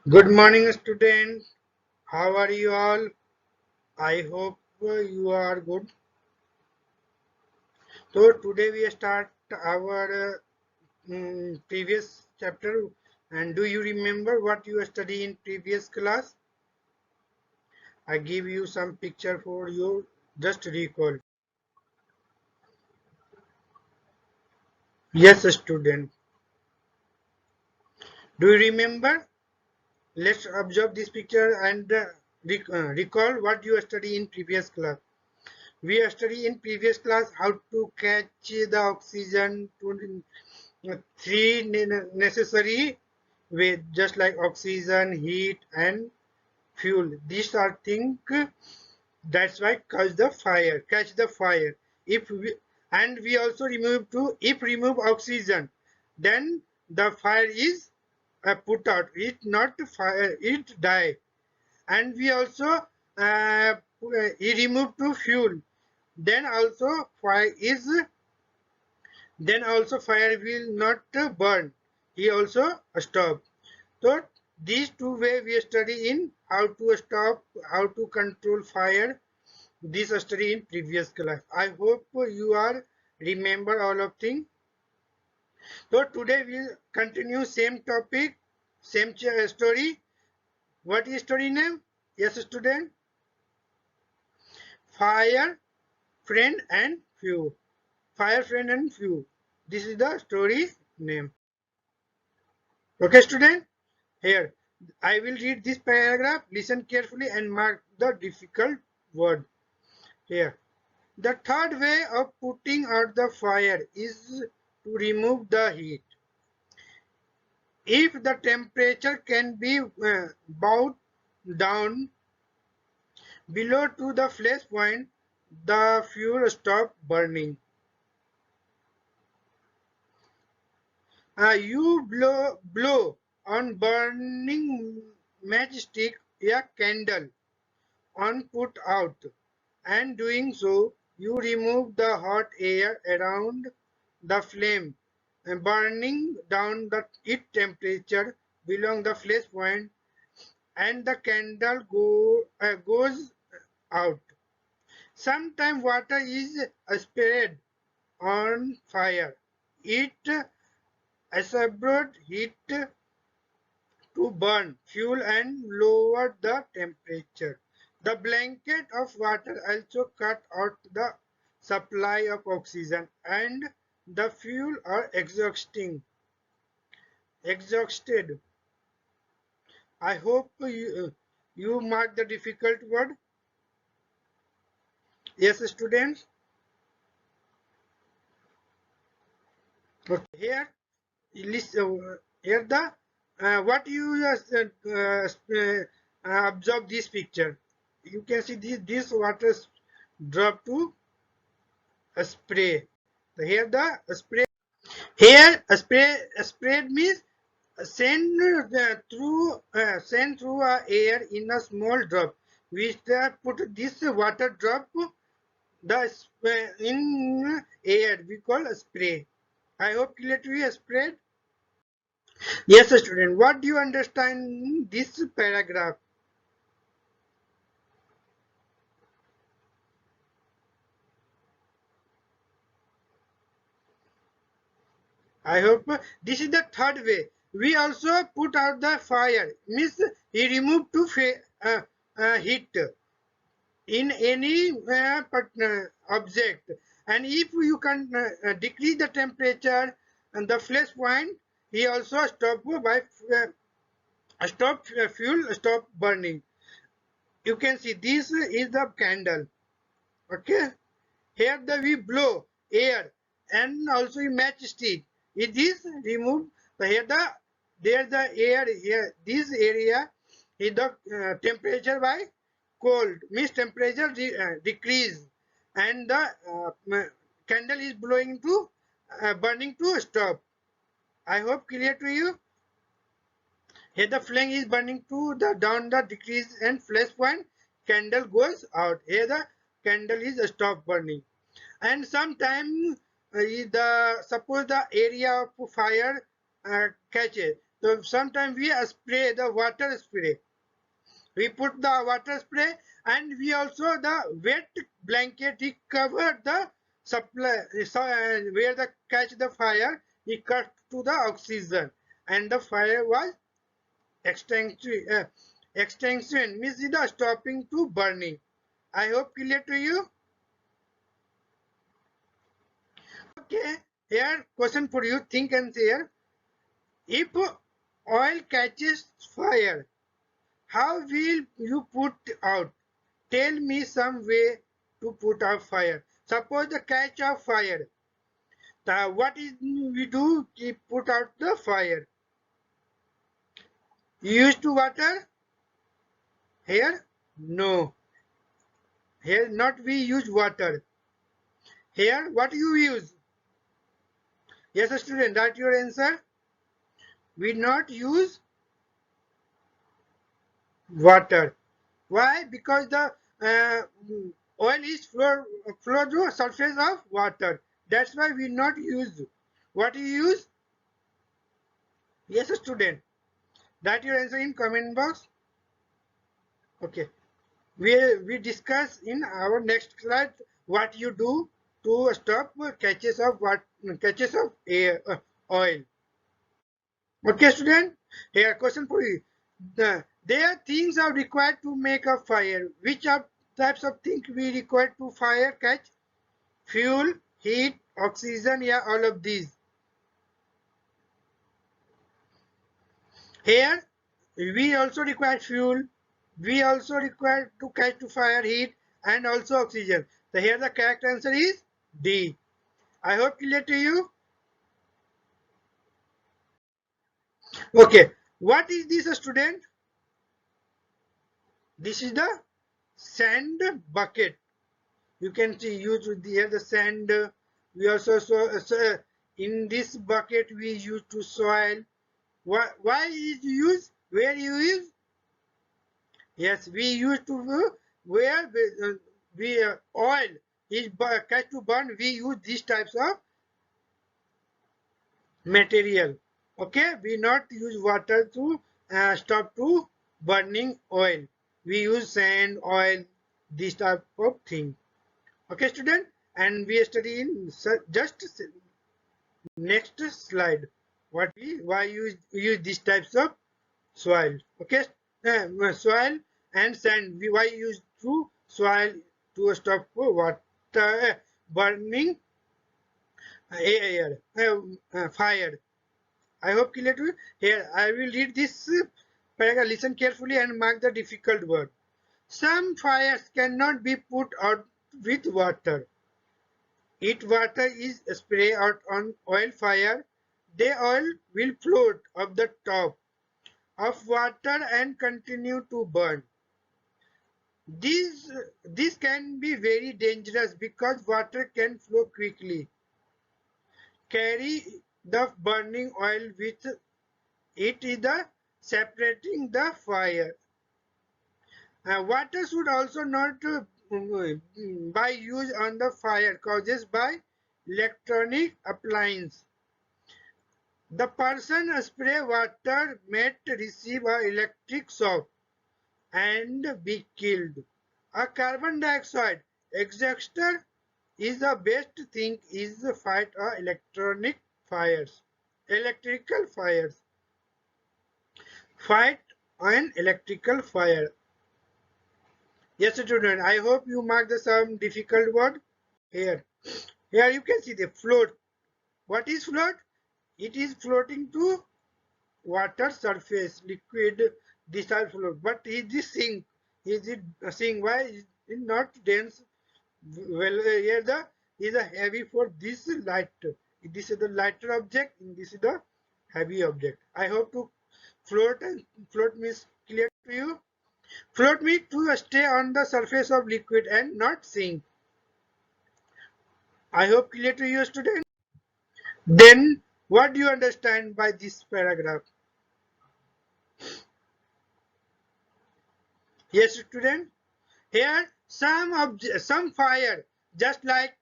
Good morning, students. How are you all? I hope you are good. So today we start our previous chapter. And do you remember what you studied in previous class? I give you some picture for you. Just recall. Yes, student. Do you remember? Let's observe this picture and recall what you studied in previous class. We studied in previous class how to catch the oxygen to three necessary with just like oxygen, heat, and fuel. These are things that's why catch the fire. If we and we also remove to if remove oxygen, then the fire is put out. It not fire, it die. And we also remove to fuel. Then also fire is fire will not burn. He also stop. So these two ways we study in how to stop, how to control fire. This study in previous class. I hope you are remember all of things. So today we'll continue same topic, same story. What is story name? Yes, student. Fire, friend, and few. Fire, friend, and few. This is the story name. Okay, student. Here, I will read this paragraph. Listen carefully and mark the difficult word. Here, the third way of putting out the fire is to remove the heat. If the temperature can be brought down below to the flash point, the fuel stop burning. You blow on burning matchstick a candle on put out, and doing so you remove the hot air around the flame and burning down the heat temperature below the flash point, and the candle goes out. Sometimes water is sprayed on fire. It absorbs heat to burn fuel and lower the temperature. The blanket of water also cut out the supply of oxygen, and the fuel are exhausted. I hope you mark the difficult word. Yes, students. Okay. Here the what you observe this picture. You can see this water drop to a spray. Here the spray. Here a spray means send through air in a small drop. We put this water drop in air. We call a spray. I hope clear to you. Spread. Yes, student. What do you understand in this paragraph? I hope this is the third way. We also put out the fire. Means he removed heat in any object, and if you can decrease the temperature and the flash point, he also stop burning. You can see this is the candle. Okay. Here we blow air and also you match stick. It is removed. So here there's the air here. This area is the temperature by cold. Means temperature decrease, and the candle is blowing to burning to stop. I hope clear to you. Here the flame is burning to the down the decrease and flash point. Candle goes out. Here the candle is stop burning. And sometimes the suppose the area of fire catches, So sometimes we spray the water spray. We put the water spray, and we also the wet blanket. He covered the supply where the catch the fire. He cut to the oxygen, and the fire was extinction. Extinction means the stopping to burning. I hope clear to you. Okay, here question for you. Think and share. If oil catches fire, how will you put out? Tell me some way to put out fire. Suppose the catch of fire. What is we do to put out the fire? You use to water? Here? No. Here not we use water. Here what you use? Yes, student, that your answer? We not use water. Why? Because the oil is flow through surface of water. That's why we not use. What you use? Yes, student. That your answer in comment box. Okay. We discuss in our next slide what you do to stop catches of air oil. Okay, student. Here question for you. There are things are required to make a fire. Which are types of things we require to fire catch? Fuel, heat, oxygen, yeah, all of these. Here, we also require fuel. We also require to catch to fire heat and also oxygen. So here the correct answer is D. I hope clear to you. Okay, what is this, student? This is the sand bucket. You can see use here the sand. We also in this bucket we use to soil. Why is used? Where you use? Yes, we used to where we oil is catch to burn. We use these types of material. Okay, we not use water to stop to burning oil. We use sand, oil, this type of thing. Okay, student, and we study in just next slide. What we why use these types of soil? Okay, soil and sand. We why use through soil to stop water burning air fire. I hope clear to you. Here I will read this paragraph. Listen carefully and mark the difficult word. Some fires cannot be put out with water. If water is sprayed out on oil fire, the oil will float up the top of water and continue to burn. This, this can be very dangerous because water can flow quickly, carry the burning oil with it is the separating the fire. Water should also not by use on the fire causes by electronic appliance. The person spray water might receive a electric shock and be killed. A carbon dioxide exhauster is the best thing is to fight electronic fires. Electrical fires. Fight an electrical fire. Yes, student. I hope you mark the some difficult word here. Here you can see the float. What is float? It is floating to water surface, liquid. These are float. But is this sink? Is it sink? Why is it not dense? Well, here the is a heavy for this light. This is the lighter object. And this is the heavy object. I hope to float and float means clear to you. Float means to stay on the surface of liquid and not sink. I hope clear to you, student. Then, what do you understand by this paragraph? Yes, student. Here, some fire, just like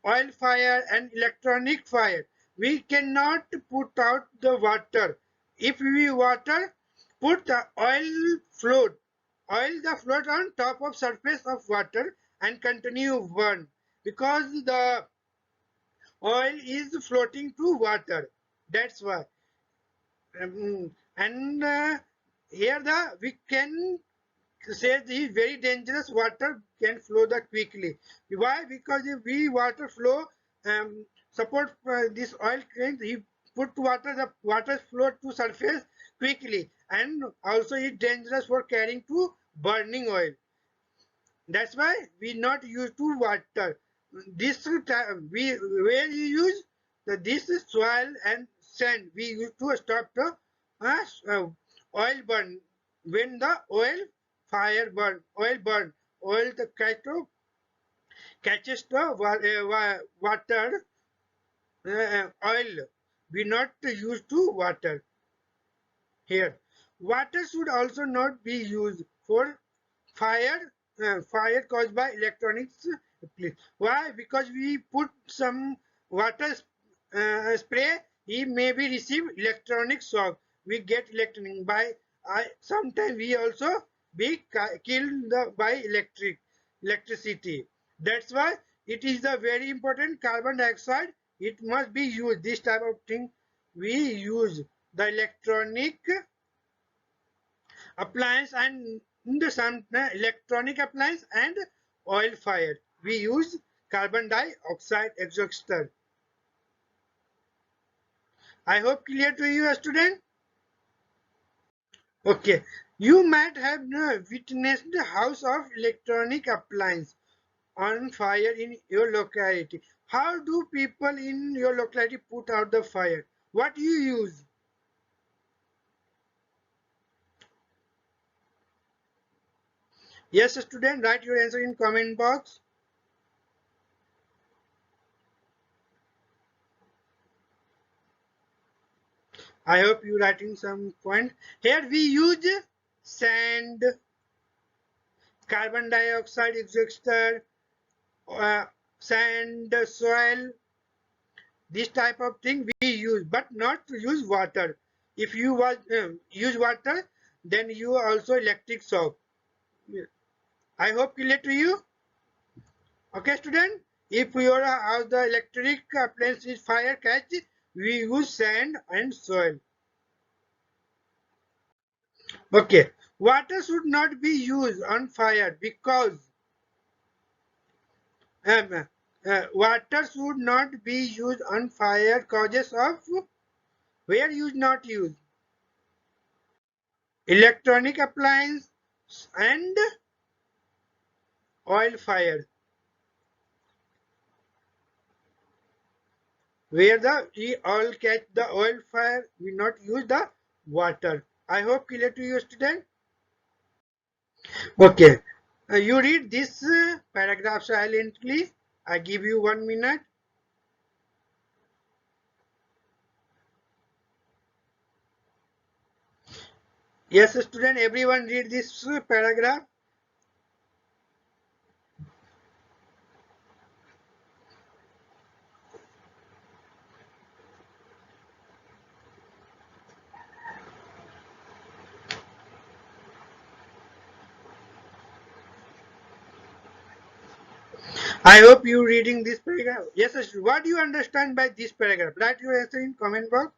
oil fire and electronic fire, we cannot put out the water. if we water, put the oil the float on top of surface of water and continue burn, because the oil is floating through water. That's why. And here we can say the very dangerous water can flow that quickly. Why? Because if we water flow, support this oil can he put water, the water flow to surface quickly, and also it's dangerous for carrying to burning oil. That's why we not use to water. This we where you use this is soil and sand. We use to stop the oil burn. When the oil burn, oil the catches the water oil. We not use to water here. Water should also not be used for fire fire caused by electronics. Why? Because we put some water spray, he maybe receive electronic shock. We get electronic by sometimes we also be killed by electricity. That's why it is a very important carbon dioxide. It must be used. This type of thing we use the electronic appliance and in the some electronic appliance and oil fire. We use carbon dioxide exhauster. I hope clear to you, student. Okay. You might have witnessed the house of electronic appliance on fire in your locality. How do people in your locality put out the fire? What you use? Yes, student, write your answer in comment box. I hope you writing some point. Here we use sand, carbon dioxide exhauster, uh, sand, soil, this type of thing we use, but not to use water. If you use water, then you also electric shock. I hope clear to you. Okay, student. If your house the electric appliance is fire catch, we use sand and soil. Okay, water should not be used on fire because water should not be used on fire causes of where use not use electronic appliance and oil fire where the we all catch the oil fire we not use the water. I hope clear to you, student. Okay, you read this paragraph silently. I give you 1 minute. Yes, student, everyone read this paragraph. I hope you reading this paragraph. Yes, what do you understand by this paragraph? Write your answer in comment box.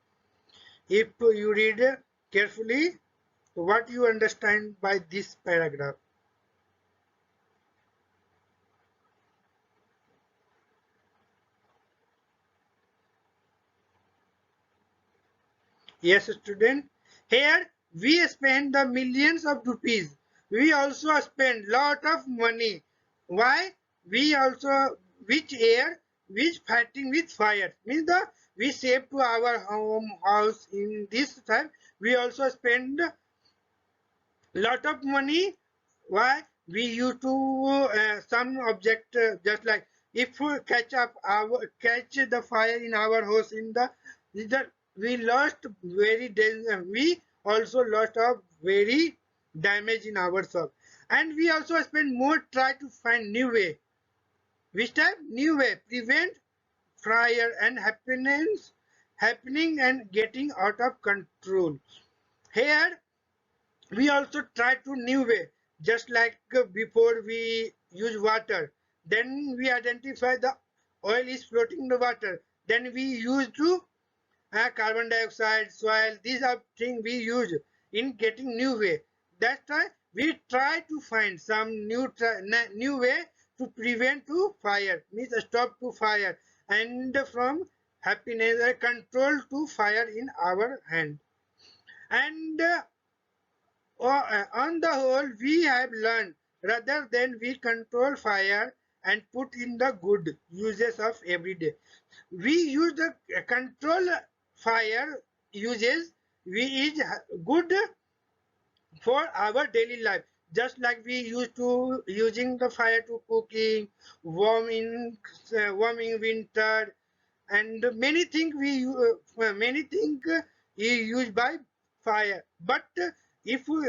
If you read carefully, what you understand by this paragraph? Yes, student. Here we spend the millions of rupees. We also spend lot of money. Why? We also which air, which fighting with fire. Means the we save to our home house in this time. We also spend lot of money. Why? We used to some object just like if we catch the fire in our house in the we lost very we also lost a very damage in our shop, and we also spend more try to find new way. Which type? New way prevent fire and happiness happening and getting out of control. Here we also try to new way, just like before we use water, then we identify the oil is floating in the water, then we use to carbon dioxide, soil, these are things we use in getting new way. That's why we try to find some new way to prevent to fire, means stop to fire, and from happiness control to fire in our hand. And on the whole, we have learned rather than we control fire and put in the good uses of every day. We use the control fire uses, we is good for our daily life. Just like we used to using the fire to cooking, warming winter, and many things many things is used by fire. But if we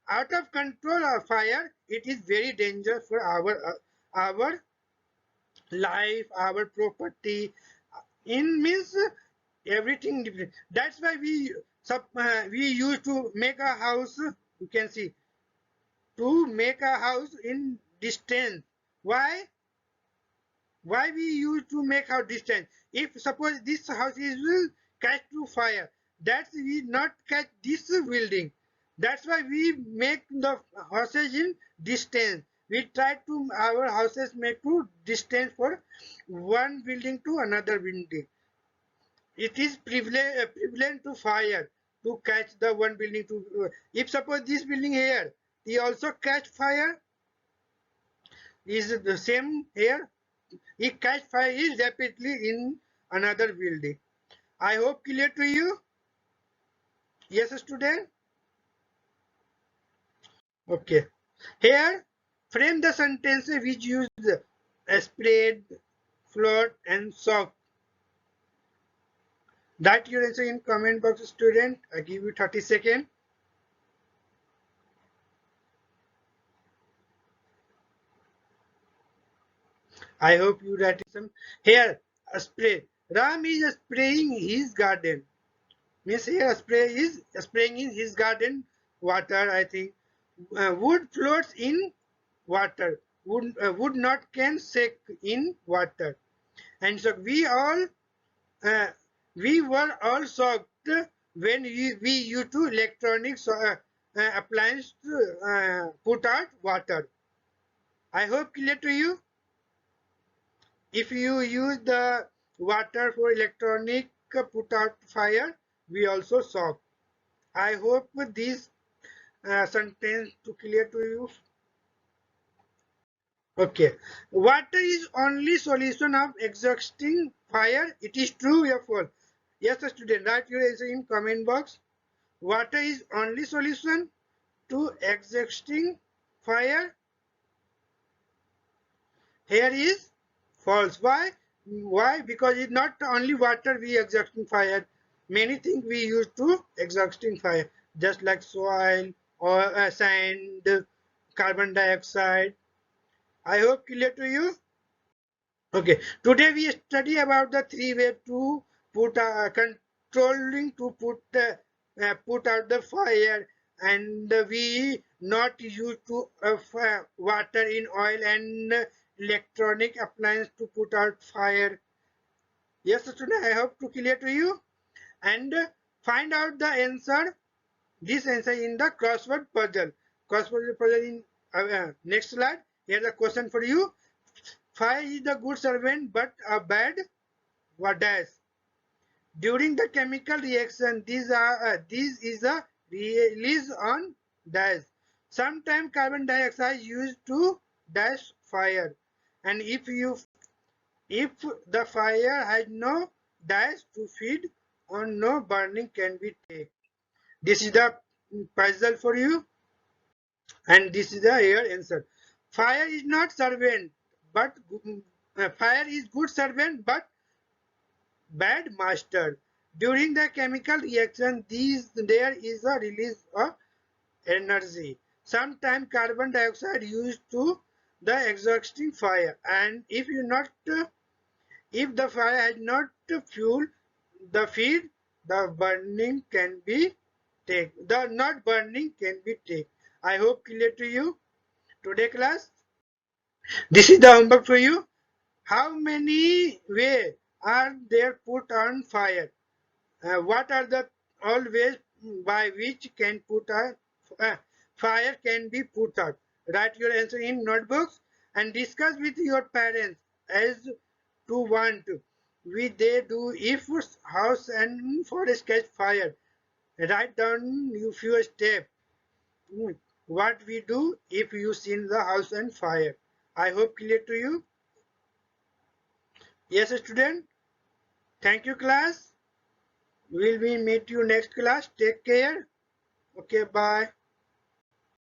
out of control of fire, it is very dangerous for our life, our property. In means everything different. That's why we used to make a house. You can see to make a house in distance. Why? Why we used to make our distance? If suppose this house is will catch to fire, that's we not catch this building. That's why we make the houses in distance. We try to our houses make to distance for one building to another building. It is prevalent to fire to catch the one building to. If suppose this building here, he also catch fire. Is the same here? He catch fire is rapidly in another building. I hope clear to you. Yes, student. Okay. Here, frame the sentences which use spread, float, and soft. Write your answer in comment box, student. I give you 30 seconds. I hope you write some. Here, a spray. Ram is spraying his garden. Means here spray is spraying in his garden water. I think wood floats in water. Wood not can sink in water. And so uh, we were all shocked when we used to electronics appliance to put out water. I hope clear to you. If you use the water for electronic put out fire, we also shock. I hope this sentence to clear to you. Okay. Water is only solution of exhausting fire. It is true or false? Yes, student. Write your answer in comment box. Water is only solution to exhausting fire. Here is false. Why? Why? Because it's not only water we exhausting fire. Many things we use to exhausting fire, just like soil or sand, carbon dioxide. I hope clear to you. Okay. Today we study about the three ways to put controlling to put out the fire, and we not use to water in oil and electronic appliance to put out fire. Yes, student, I hope to clear to you. And find out the answer, this answer in the crossword puzzle. Crossword puzzle in next slide. Here's the question for you. Fire is a good servant but a bad what dash. During the chemical reaction, this is a release on dash. Sometimes carbon dioxide used to dash fire, and if the fire has no dash to feed on, no burning can be taken. This is the puzzle for you, and this is the your answer. Fire is not servant, but fire is good servant but bad master. During the chemical reaction, there is a release of energy. Sometimes carbon dioxide used to the exhausting fire, and if the fire has not fuel, the feed, the burning can be take. The not burning can be take. I hope clear to you today class. This is the homework for you. How many ways are there put on fire? What are the all ways by which can put a fire can be put out? Write your answer in notebooks and discuss with your parents as to want we they do if house and forest catch fire. Write down you few steps. What we do if you seen the house and fire. I hope clear to you. Yes, student. Thank you, class. Will we meet you next class? Take care. Okay, bye.